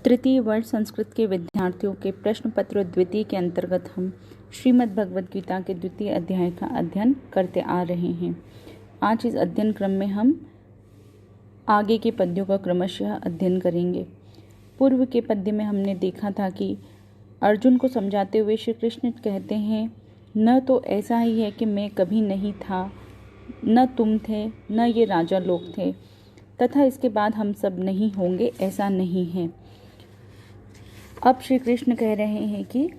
तृतीय वर्ष संस्कृत के विद्यार्थियों के प्रश्न पत्र द्वितीय के अंतर्गत हम श्रीमद् भगवद गीता के द्वितीय अध्याय का अध्ययन करते आ रहे हैं। आज इस अध्ययन क्रम में हम आगे के पद्यों का क्रमशः अध्ययन करेंगे। पूर्व के पद्य में हमने देखा था कि अर्जुन को समझाते हुए श्री कृष्ण कहते हैं, न तो ऐसा ही है कि मैं कभी नहीं था, न तुम थे, न ये राजा लोग थे, तथा इसके बाद हम सब नहीं होंगे, ऐसा नहीं है। अब श्री कृष्ण कह रहे हैं कि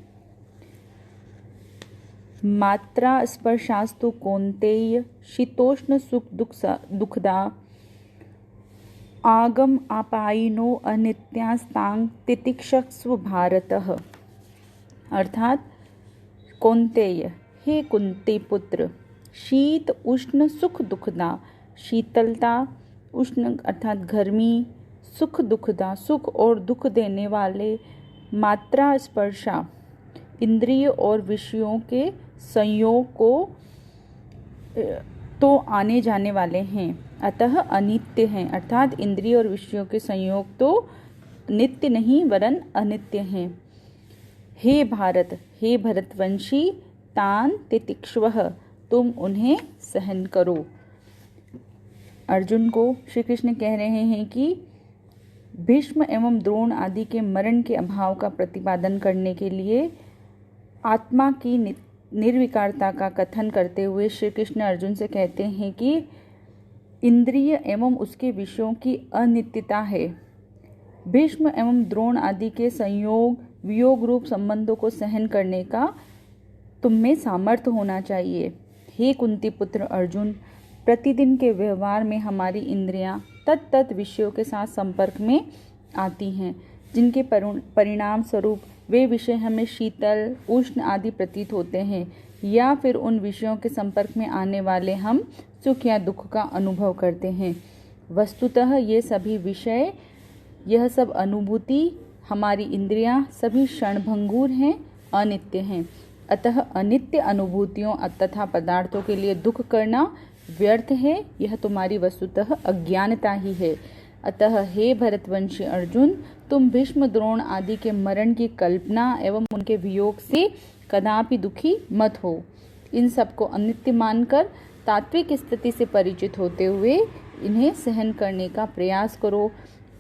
मात्रा स्पर्शास्तु कौन्तेय शीतोष्ण सुख दुखदा आगम आपायिनो अनित्यास्तांग तितिक्षस्व भारतः। अर्थात कौन्तेय, हे कुंती पुत्र, शीत उष्ण सुख दुखदा, शीतलता उष्ण अर्थात गर्मी, सुख दुखदा सुख और दुख देने वाले, मात्रा स्पर्शा इंद्रिय और विषयों के संयोग को तो आने जाने वाले हैं, अतः अनित्य हैं। अर्थात इंद्रिय और विषयों के संयोग तो नित्य नहीं वरन अनित्य हैं। हे भारत, हे भरतवंशी, तान तितिक्षवः, तुम उन्हें सहन करो। अर्जुन को श्री कृष्ण कह रहे हैं कि भीष्म एवं द्रोण आदि के मरण के अभाव का प्रतिपादन करने के लिए आत्मा की निर्विकारता का कथन करते हुए श्री कृष्ण अर्जुन से कहते हैं कि इंद्रिय एवं उसके विषयों की अनित्यता है। भीष्म एवं द्रोण आदि के संयोग वियोग रूप संबंधों को सहन करने का तुम में सामर्थ्य होना चाहिए। हे कुंती पुत्र अर्जुन, प्रतिदिन के व्यवहार में हमारी इंद्रियां तत्त विषयों के साथ संपर्क में आती हैं, जिनके परिणाम स्वरूप वे विषय हमें शीतल उष्ण आदि प्रतीत होते हैं, या फिर उन विषयों के संपर्क में आने वाले हम सुख या दुख का अनुभव करते हैं। वस्तुतः ये सभी विषय, यह सब अनुभूति, हमारी इंद्रियां सभी क्षणभंगुर हैं, अनित्य हैं। अतः अनित्य अनुभूतियों तथा पदार्थों के लिए दुख करना व्यर्थ है, यह तुम्हारी वस्तुतः अज्ञानता ही है। अतः हे भरतवंशी अर्जुन, तुम भीष्म द्रोण आदि के मरण की कल्पना एवं उनके वियोग से कदापि दुखी मत हो। इन सबको अनित्य मानकर तात्विक स्थिति से परिचित होते हुए इन्हें सहन करने का प्रयास करो।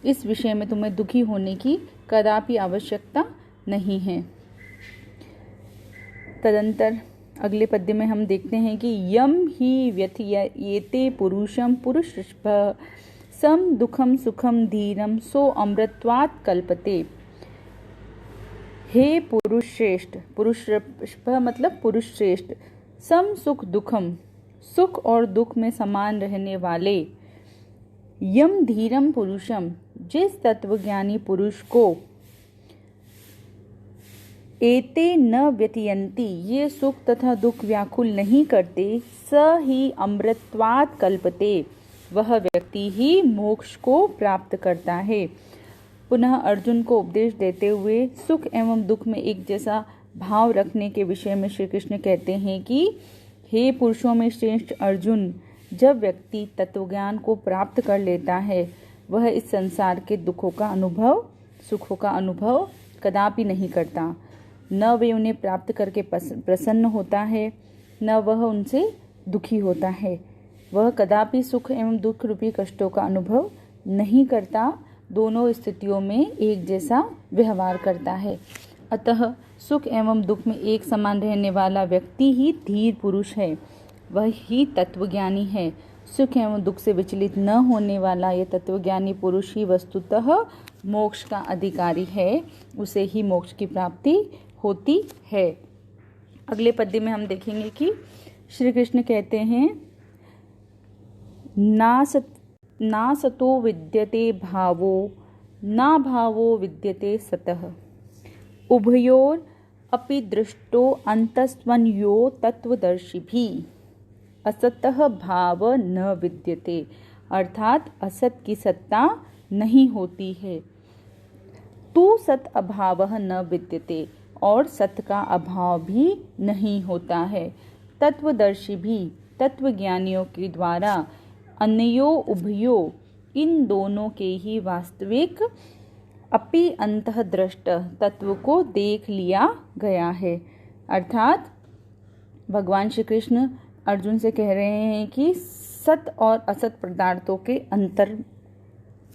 इस विषय में तुम्हें दुखी होने की कदापि आवश्यकता नहीं है। तदंतर अगले पद्य में हम देखते हैं कि यम ही व्यथयेते पुरुषम पुरुषः सम दुखम सुखम धीरम सो अमृतत्वात् कल्पते। हे पुरुष श्रेष्ठ, पुरुष मतलब पुरुष श्रेष्ठ, सम सुख दुखम, सुख और दुख में समान रहने वाले, यम धीरम पुरुषम, जिस तत्वज्ञानी पुरुष को एते न व्यथयन्ति, ये सुख तथा दुख व्याकुल नहीं करते, स ही अमृतत्वात् कल्पते, वह व्यक्ति ही मोक्ष को प्राप्त करता है। पुनः अर्जुन को उपदेश देते हुए सुख एवं दुख में एक जैसा भाव रखने के विषय में श्री कृष्ण कहते हैं कि हे पुरुषों में श्रेष्ठ अर्जुन, जब व्यक्ति तत्वज्ञान को प्राप्त कर लेता है, वह इस संसार के दुखों का अनुभव, सुखों का अनुभव कदापि नहीं करता। न वे उन्हें प्राप्त करके प्रसन्न होता है, न वह उनसे दुखी होता है। वह कदापि सुख एवं दुख रूपी कष्टों का अनुभव नहीं करता, दोनों स्थितियों में एक जैसा व्यवहार करता है। अतः सुख एवं दुख में एक समान रहने वाला व्यक्ति ही धीर पुरुष है, वह ही तत्वज्ञानी है। सुख एवं दुख से विचलित न होने वाला यह तत्वज्ञानी पुरुष ही वस्तुतः मोक्ष का अधिकारी है, उसे ही मोक्ष की प्राप्ति होती है। अगले पद्य में हम देखेंगे कि श्री कृष्ण कहते हैं, ना सतो विद्यते भावो, ना भावो विद्यते सतः, उभयोर अपि दृष्टो अंतस्त्वन्यो तत्वदर्शिभिः, असतः भाव न विद्यते। अर्थात असत की सत्ता नहीं होती है। तू सत अभावः न विद्यते, और सत्य का अभाव भी नहीं होता है। तत्वदर्शी भी, तत्वज्ञानियों के द्वारा अन्यो उभयो, इन दोनों के ही वास्तविक अपि अंतः दृष्ट, तत्व को देख लिया गया है। अर्थात भगवान श्री कृष्ण अर्जुन से कह रहे हैं कि सत और असत पदार्थों के अंतर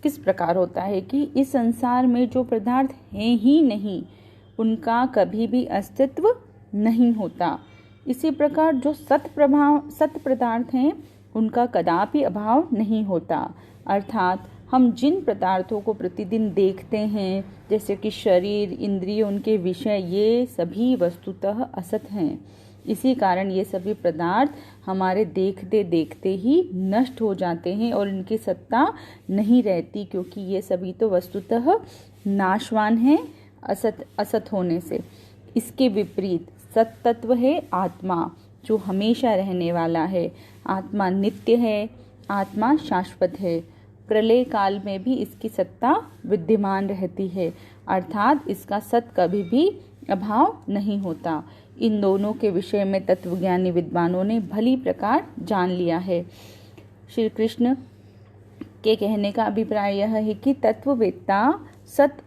किस प्रकार होता है कि इस संसार में जो पदार्थ हैं ही नहीं, उनका कभी भी अस्तित्व नहीं होता। इसी प्रकार जो सत पदार्थ हैं, उनका कदापि अभाव नहीं होता। अर्थात हम जिन पदार्थों को प्रतिदिन देखते हैं, जैसे कि शरीर, इंद्रिय, उनके विषय, ये सभी वस्तुतः असत हैं। इसी कारण ये सभी पदार्थ हमारे देखते देखते ही नष्ट हो जाते हैं और इनकी सत्ता नहीं रहती, क्योंकि ये सभी तो वस्तुतः नाशवान हैं असत होने से। इसके विपरीत सत तत्व है आत्मा, जो हमेशा रहने वाला है। आत्मा नित्य है, आत्मा शाश्वत है। प्रलय काल में भी इसकी सत्ता विद्यमान रहती है, अर्थात इसका सत कभी भी अभाव नहीं होता। इन दोनों के विषय में तत्वज्ञानी विद्वानों ने भली प्रकार जान लिया है। श्री कृष्ण के कहने का अभिप्राय यह है कि तत्ववेत्ता सत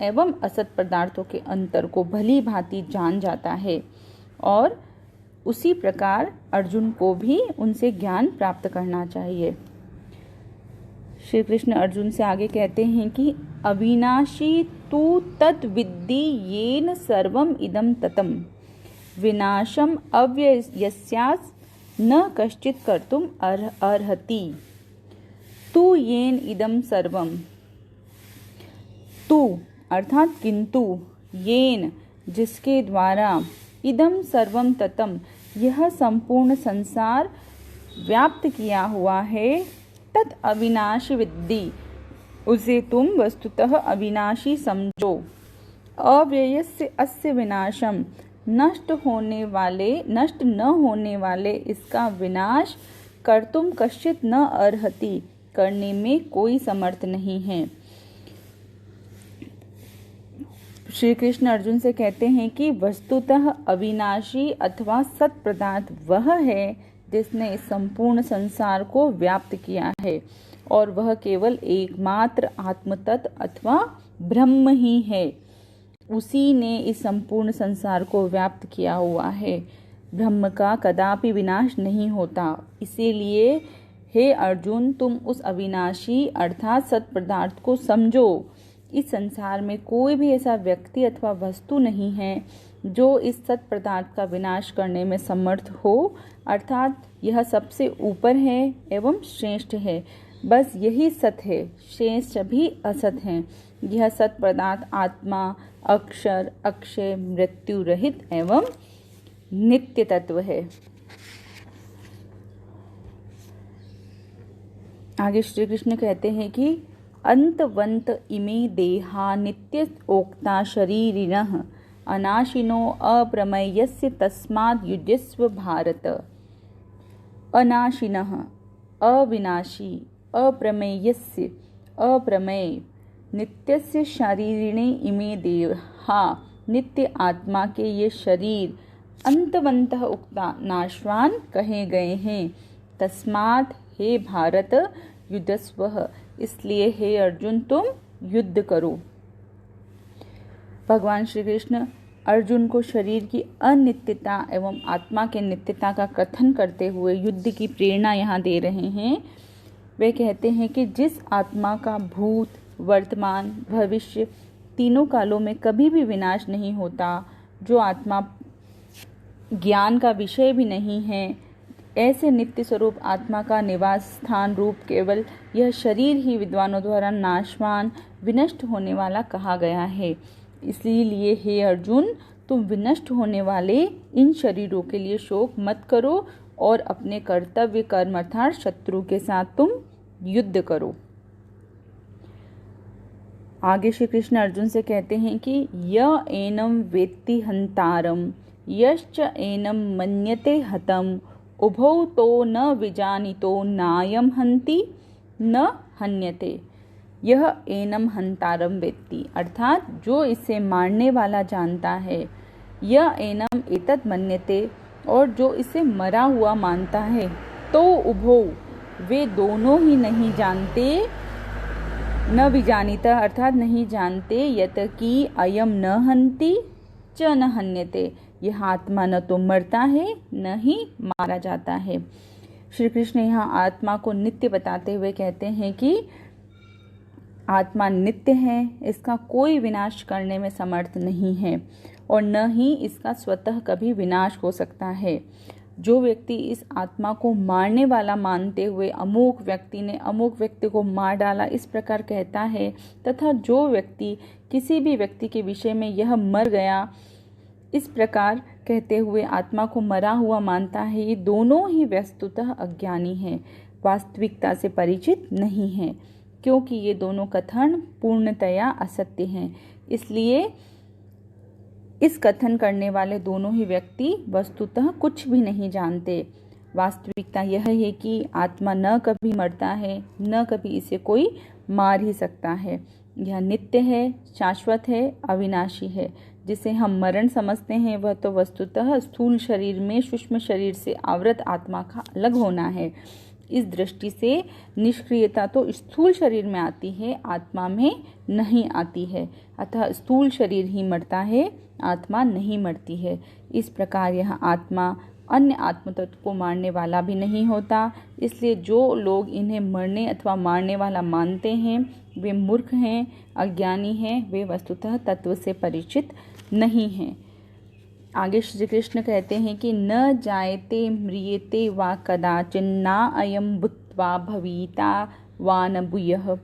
एवं असत पदार्थों के अंतर को भली भांति जान जाता है और उसी प्रकार अर्जुन को भी उनसे ज्ञान प्राप्त करना चाहिए। श्री कृष्ण अर्जुन से आगे कहते हैं कि अविनाशी तू तत् विद्धि येन सर्वम इदम ततम विनाशम अव्ययस्यास् न कश्चित कर्तुम अर्हति। तू येन इदम सर्वम, तू अर्थात किंतु, येन जिसके द्वारा, इदम सर्वम ततम यह संपूर्ण संसार व्याप्त किया हुआ है, तत् अविनाशी विद्धि उसे तुम वस्तुतः अविनाशी समझो। अव्ययस्य अस्य विनाशम नष्ट न होने वाले इसका विनाश कर्तुम कश्चित न अर्हति करने में कोई समर्थ नहीं है। श्री कृष्ण अर्जुन से कहते हैं कि वस्तुतः अविनाशी अथवा सत पदार्थ वह है जिसने इस संपूर्ण संसार को व्याप्त किया है, और वह केवल एकमात्र आत्मतत्व अथवा ब्रह्म ही है। उसी ने इस संपूर्ण संसार को व्याप्त किया हुआ है। ब्रह्म का कदापि विनाश नहीं होता। इसीलिए हे अर्जुन, तुम उस अविनाशी अर्थात सत पदार्थ को समझो। इस संसार में कोई भी ऐसा व्यक्ति अथवा वस्तु नहीं है जो इस सत पदार्थ का विनाश करने में समर्थ हो, अर्थात यह सबसे ऊपर है एवं श्रेष्ठ है। बस यही सत है, शेष सभी असत हैं। यह सत पदार्थ आत्मा अक्षर, अक्षय, मृत्यु रहित एवं नित्य तत्व है। आगे श्री कृष्ण कहते हैं कि अंतवंत इमे देहा नित्य ओक्ता शरीरिणः अनाशिनो अप्रमेयस्य तस्माद् युज्यस्व भारत। अनाशिनः अविनाशी, अप्रमेयस्य अप्रमेय, नित्यस्य शरीरिणे इमे देहा नित्य आत्मा के ये शरीर अंतवंतः उक्ता नाशवान कहे गए हैं। तस्मात् हे भारत युद्धस्व, इसलिए हे अर्जुन तुम युद्ध करो। भगवान श्री कृष्ण अर्जुन को शरीर की अनित्यता एवं आत्मा के नित्यता का कथन करते हुए युद्ध की प्रेरणा यहाँ दे रहे हैं। वे कहते हैं कि जिस आत्मा का भूत, वर्तमान, भविष्य तीनों कालों में कभी भी विनाश नहीं होता, जो आत्मा ज्ञान का विषय भी नहीं है, ऐसे नित्य स्वरूप आत्मा का निवास स्थान रूप केवल यह शरीर ही विद्वानों द्वारा नाशवान, विनष्ट होने वाला कहा गया है। इसलिए हे अर्जुन, तुम विनष्ट होने वाले इन शरीरों के लिए शोक मत करो और अपने कर्तव्य कर्म अर्थात शत्रु के साथ तुम युद्ध करो। आगे श्री कृष्ण अर्जुन से कहते हैं कि य एनम वेत्ति हंतारम यश्च एनम मन्यते हतम उभौ तो न विजानितो नायम हंति न हन्यते। यह एनम हंतारम वेत्ति, अर्थात जो इसे मारने वाला जानता है। यह एनम एतत् मन्यते, और जो इसे मरा हुआ मानता है। तो उभौ, वे दोनों ही नहीं जानते। न विजानीतः अर्थात नहीं जानते, यत कि अयम न हन्ति च न हन्यते, यह आत्मा न तो मरता है न ही मारा जाता है। श्री कृष्ण यहाँ आत्मा को नित्य बताते हुए कहते हैं कि आत्मा नित्य है, इसका कोई विनाश करने में समर्थ नहीं है और न ही इसका स्वतः कभी विनाश हो सकता है। जो व्यक्ति इस आत्मा को मारने वाला मानते हुए अमुक व्यक्ति ने अमुक व्यक्ति को मार डाला इस प्रकार कहता है, तथा जो व्यक्ति किसी भी व्यक्ति के विषय में यह मर गया इस प्रकार कहते हुए आत्मा को मरा हुआ मानता है, ये दोनों ही वस्तुतः अज्ञानी हैं, वास्तविकता से परिचित नहीं हैं, क्योंकि ये दोनों कथन पूर्णतया असत्य हैं। इसलिए इस कथन करने वाले दोनों ही व्यक्ति वस्तुतः कुछ भी नहीं जानते। वास्तविकता यह है कि आत्मा न कभी मरता है न कभी इसे कोई मार ही सकता है। यह नित्य है, शाश्वत है, अविनाशी है। जिसे हम मरण समझते हैं वह तो वस्तुतः स्थूल शरीर में सूक्ष्म शरीर से आवृत आत्मा का अलग होना है। इस दृष्टि से निष्क्रियता तो स्थूल शरीर में आती है, आत्मा में नहीं आती है। अतः स्थूल शरीर ही मरता है, आत्मा नहीं मरती है। इस प्रकार यह आत्मा अन्य आत्मतत्व को मारने वाला भी नहीं होता। इसलिए जो लोग इन्हें मरने अथवा मारने वाला मानते हैं वे मूर्ख हैं, अज्ञानी हैं, वे वस्तुतः तत्व से परिचित नहीं हैं। आगे श्री कृष्ण कहते हैं कि न जायते म्रियते वा कदाचिन ना अयम भूत्वा भविता वा न भूयः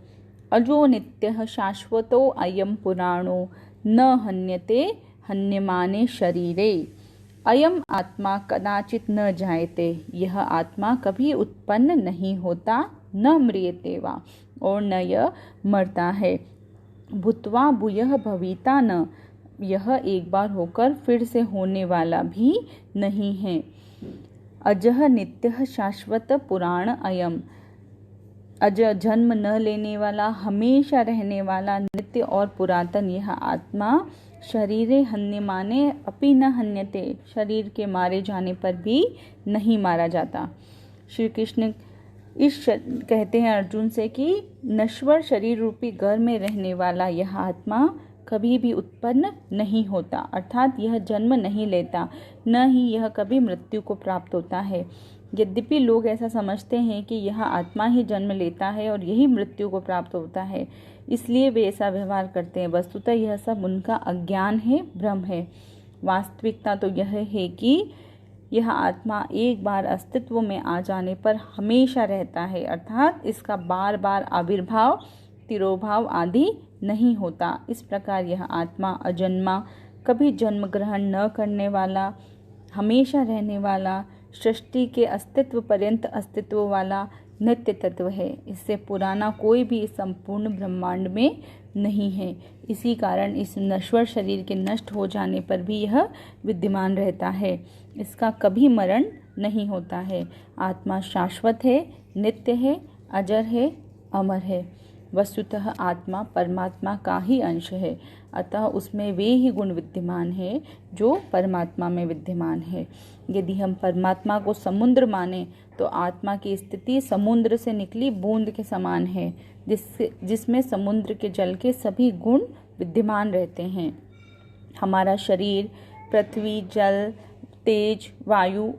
अजो नित्यः शाश्वतो अयम पुराणो न हन्यते हन्यमाने शरीरे। अयम आत्मा कदाचित न जायते, यह आत्मा कभी उत्पन्न नहीं होता, न म्रियते वा और न यह मरता है, भूत्वा भूयः भविता न, यह एक बार होकर फिर से होने वाला भी नहीं है। अजः नित्यः शाश्वत पुराण अयम, अज जन्म न लेने वाला, हमेशा रहने वाला, नित्य और पुरातन यह आत्मा शरीरे हन्यमाने अपि न हन्यते, शरीर के मारे जाने पर भी नहीं मारा जाता। श्री कृष्ण कहते हैं अर्जुन से कि नश्वर शरीर रूपी घर में रहने वाला यह आत्मा कभी भी उत्पन्न नहीं होता, अर्थात यह जन्म नहीं लेता, न ही यह कभी मृत्यु को प्राप्त होता है। यद्यपि लोग ऐसा समझते हैं कि यह आत्मा ही जन्म लेता है और यही मृत्यु को प्राप्त होता है, इसलिए वे ऐसा व्यवहार करते हैं। वस्तुतः यह सब उनका अज्ञान है, भ्रम है। वास्तविकता तो यह है कि यह आत्मा एक बार अस्तित्व में आ जाने पर हमेशा रहता है, अर्थात इसका बार बार आविर्भाव, तिरोभाव आदि नहीं होता। इस प्रकार यह आत्मा अजन्मा, कभी जन्म ग्रहण न करने वाला, हमेशा रहने वाला, सृष्टि के अस्तित्व पर्यंत अस्तित्व वाला नित्य तत्व है। इससे पुराना कोई भी इस संपूर्ण ब्रह्मांड में नहीं है। इसी कारण इस नश्वर शरीर के नष्ट हो जाने पर भी यह विद्यमान रहता है, इसका कभी मरण नहीं होता है। आत्मा शाश्वत है, नित्य है, अजर है, अमर है। वस्तुतः आत्मा परमात्मा का ही अंश है, अतः उसमें वे ही गुण विद्यमान है जो परमात्मा में विद्यमान है। यदि हम परमात्मा को समुद्र माने तो आत्मा की स्थिति समुद्र से निकली बूंद के समान है, जिसमें समुद्र के जल के सभी गुण विद्यमान रहते हैं। हमारा शरीर पृथ्वी, जल, तेज, वायु,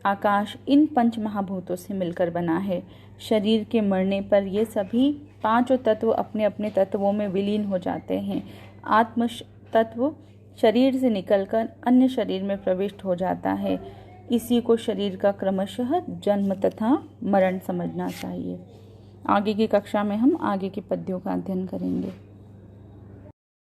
आकाश इन पंच महाभूतों से मिलकर बना है। शरीर के मरने पर ये सभी पांचों तत्व अपने अपने तत्वों में विलीन हो जाते हैं। आत्म तत्व शरीर से निकलकर अन्य शरीर में प्रविष्ट हो जाता है। इसी को शरीर का क्रमशः जन्म तथा मरण समझना चाहिए। आगे की कक्षा में हम आगे के पद्यों का अध्ययन करेंगे।